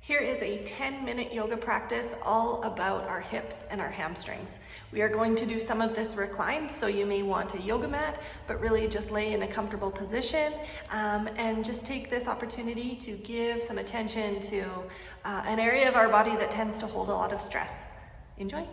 Here is a 10-minute yoga practice all about our hips and our hamstrings. We are going to do some of this reclined, so you may want a yoga mat, but really just lay in a comfortable position and just take this opportunity to give some attention to an area of our body that tends to hold a lot of stress. Enjoy.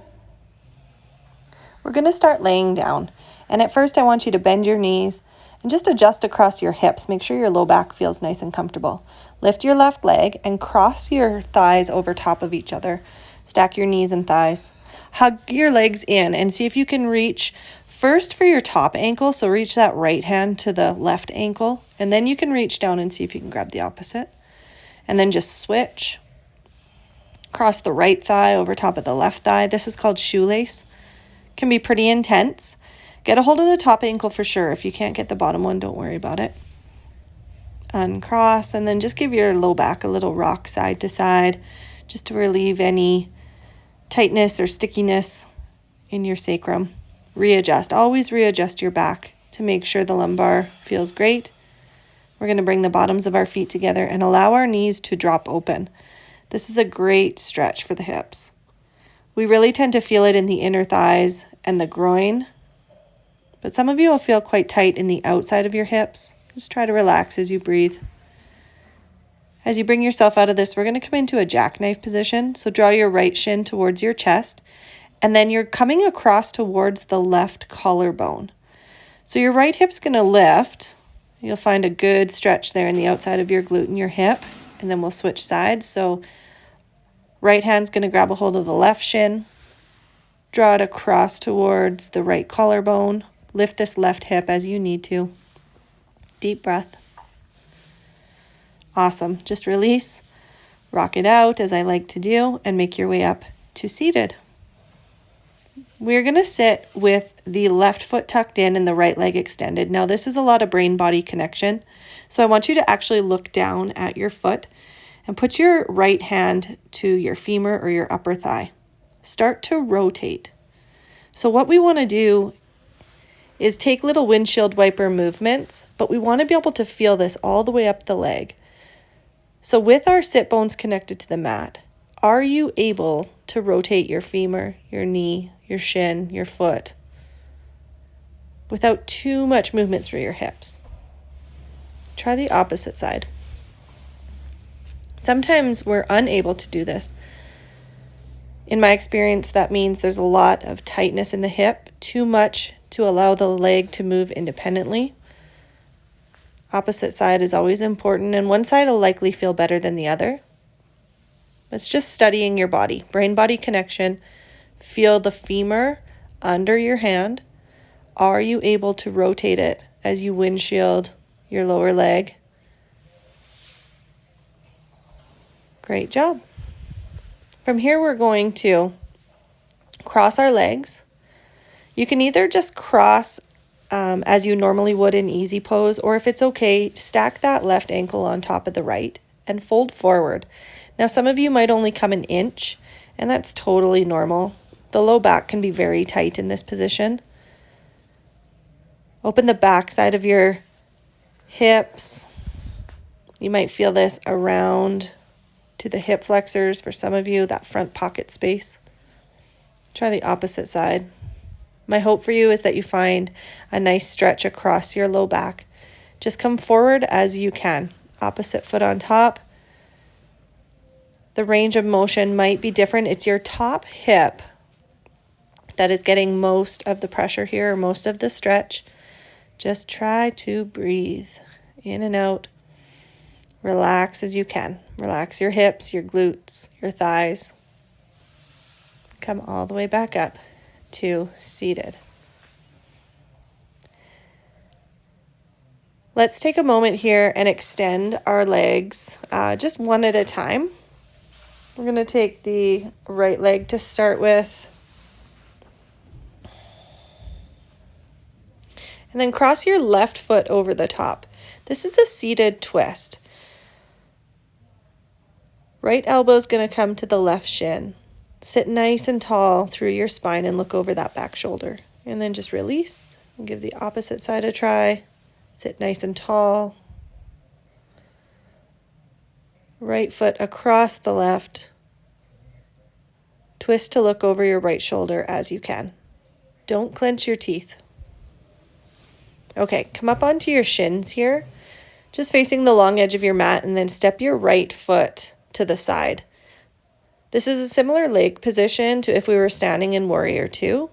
We're going to start laying down. And at first I want you to bend your knees and just adjust across your hips. Make sure your low back feels nice and comfortable. Lift your left leg and cross your thighs over top of each other. Stack your knees and thighs. Hug your legs in and see if you can reach first for your top ankle. So reach that right hand to the left ankle. And then you can reach down and see if you can grab the opposite. And then just switch. Cross the right thigh over top of the left thigh. This is called shoelace. Can be pretty intense. Get a hold of the top ankle for sure. If you can't get the bottom one, don't worry about it. Uncross and then just give your low back a little rock side to side just to relieve any tightness or stickiness in your sacrum. Readjust. Always readjust your back to make sure the lumbar feels great. We're going to bring the bottoms of our feet together and allow our knees to drop open. This is a great stretch for the hips. We really tend to feel it in the inner thighs and the groin, but some of you will feel quite tight in the outside of your hips. Just try to relax as you breathe. As you bring yourself out of this, we're going to come into a jackknife position. So draw your right shin towards your chest, and then you're coming across towards the left collarbone. So your right hip's going to lift. You'll find a good stretch there in the outside of your glute and your hip, and then we'll switch sides. So right hand's going to grab a hold of the left shin, draw it across towards the right collarbone, lift this left hip as you need to. Deep breath. Awesome. Just release, rock it out as I like to do, and make your way up to seated. We're going to sit with the left foot tucked in and the right leg extended. Now this is a lot of brain-body connection, so I want you to actually look down at your foot and put your right hand to your femur or your upper thigh. Start to rotate. So what we want to do is take little windshield wiper movements, but we want to be able to feel this all the way up the leg. So with our sit bones connected to the mat, are you able to rotate your femur, your knee, your shin, your foot without too much movement through your hips? Try the opposite side. Sometimes we're unable to do this. In my experience, that means there's a lot of tightness in the hip, too much to allow the leg to move independently. Opposite side is always important, and one side will likely feel better than the other. It's just studying your body, brain-body connection. Feel the femur under your hand. Are you able to rotate it as you windshield your lower leg? Great job. From here, we're going to cross our legs. You can either just cross as you normally would in easy pose, or if it's okay, stack that left ankle on top of the right and fold forward. Now, some of you might only come an inch, and that's totally normal. The low back can be very tight in this position. Open the back side of your hips. You might feel this around to the hip flexors for some of you, that front pocket space. Try the opposite side. My hope for you is that you find a nice stretch across your low back. Just come forward as you can. Opposite foot on top. The range of motion might be different. It's your top hip that is getting most of the pressure here, or most of the stretch. Just try to breathe in and out. Relax as you can. Relax your hips, your glutes, your thighs. Come all the way back up to seated. Let's take a moment here and extend our legs just one at a time. We're going to take the right leg to start with. And then cross your left foot over the top. This is a seated twist. Right elbow is going to come to the left shin. Sit nice and tall through your spine and look over that back shoulder. And then just release and give the opposite side a try. Sit nice and tall. Right foot across the left. Twist to look over your right shoulder as you can. Don't clench your teeth. Okay, come up onto your shins here, just facing the long edge of your mat, and then step your right foot to the side. This is a similar leg position to if we were standing in Warrior Two.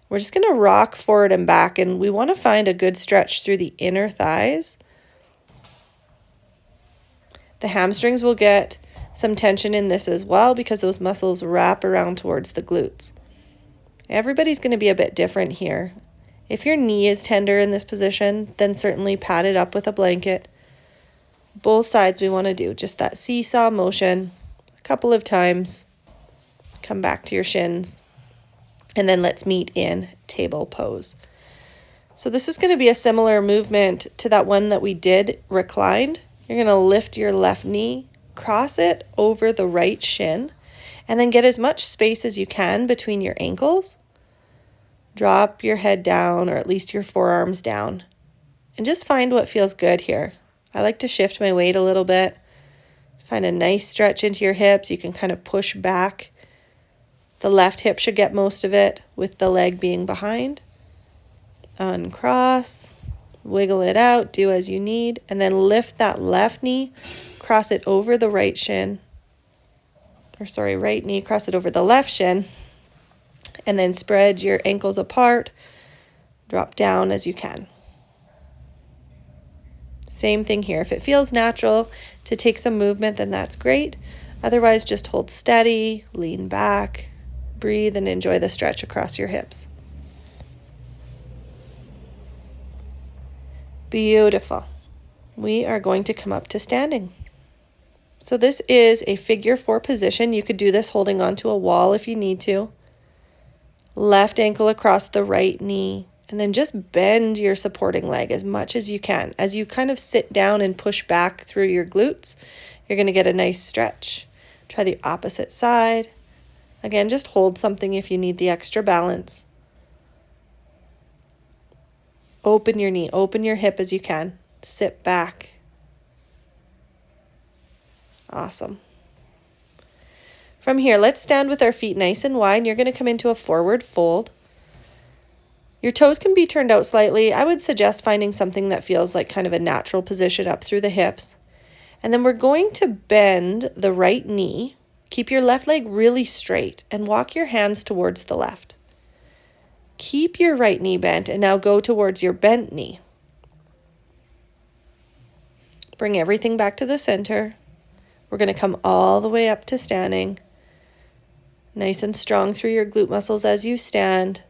We're just going to rock forward and back, and we want to find a good stretch through the inner thighs. The hamstrings will get some tension in this as well because those muscles wrap around towards the glutes. Everybody's going to be a bit different here. If your knee is tender in this position, then certainly pad it up with a blanket. Both sides we want to do just that seesaw motion a couple of times. Come back to your shins. And then let's meet in table pose. So this is going to be a similar movement to that one that we did reclined. You're going to lift your left knee, cross it over the right shin, and then get as much space as you can between your ankles. Drop your head down, or at least your forearms down, and just find what feels good here. I like to shift my weight a little bit. Find a nice stretch into your hips. You can kind of push back. The left hip should get most of it with the leg being behind. Uncross, wiggle it out, do as you need, and then lift that left knee, cross it over the right shin. Right knee, cross it over the left shin. And then spread your ankles apart, drop down as you can. Same thing here. If it feels natural to take some movement, then that's great. Otherwise, just hold steady, lean back, breathe, and enjoy the stretch across your hips. Beautiful. We are going to come up to standing. So this is a figure 4 position. You could do this holding onto a wall if you need to. Left ankle across the right knee, and then just bend your supporting leg as much as you can. As you kind of sit down and push back through your glutes, you're going to get a nice stretch. Try the opposite side. Again, just hold something if you need the extra balance. Open your knee, open your hip as you can. Sit back. Awesome. From here, let's stand with our feet nice and wide. You're going to come into a forward fold. Your toes can be turned out slightly. I would suggest finding something that feels like kind of a natural position up through the hips. And then we're going to bend the right knee. Keep your left leg really straight and walk your hands towards the left. Keep your right knee bent and now go towards your bent knee. Bring everything back to the center. We're going to come all the way up to standing. Nice and strong through your glute muscles as you stand.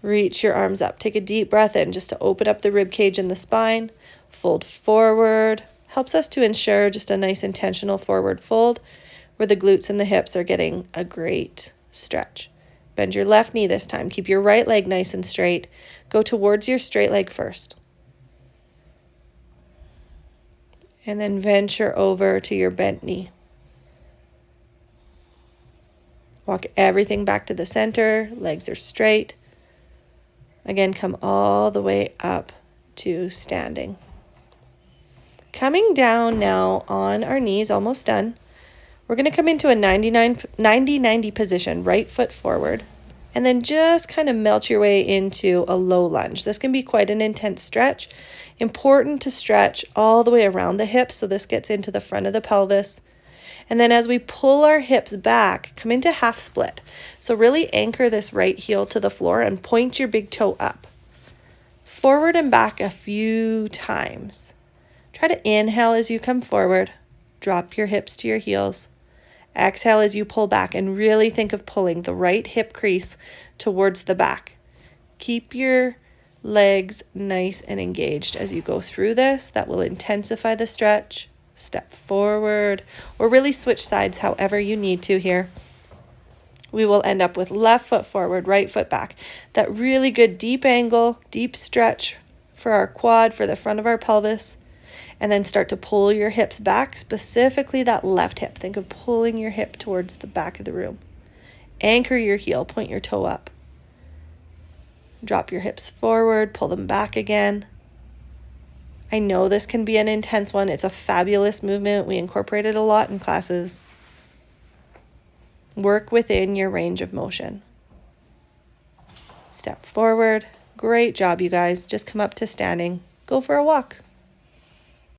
Reach your arms up. Take a deep breath in just to open up the rib cage and the spine. Fold forward. Helps us to ensure just a nice intentional forward fold where the glutes and the hips are getting a great stretch. Bend your left knee this time. Keep your right leg nice and straight. Go towards your straight leg first. And then venture over to your bent knee. Walk everything back to the center. Legs are straight. Again, come all the way up to standing. Coming down now on our knees, almost done. We're going to come into a 90-90 position, right foot forward, and then just kind of melt your way into a low lunge. This can be quite an intense stretch. Important to stretch all the way around the hips so this gets into the front of the pelvis. And then as we pull our hips back, come into half split. So really anchor this right heel to the floor and point your big toe up. Forward and back a few times. Try to inhale as you come forward. Drop your hips to your heels. Exhale as you pull back and really think of pulling the right hip crease towards the back. Keep your legs nice and engaged as you go through this. That will intensify the stretch. Step forward or really switch sides however you need to here. We will end up with left foot forward, right foot back. That really good deep angle, deep stretch for our quad, for the front of our pelvis. And then start to pull your hips back, specifically that left hip. Think of pulling your hip towards the back of the room. Anchor your heel, point your toe up. Drop your hips forward, pull them back again. I know this can be an intense one. It's a fabulous movement. We incorporate it a lot in classes. Work within your range of motion. Step forward. Great job, you guys. Just come up to standing. Go for a walk.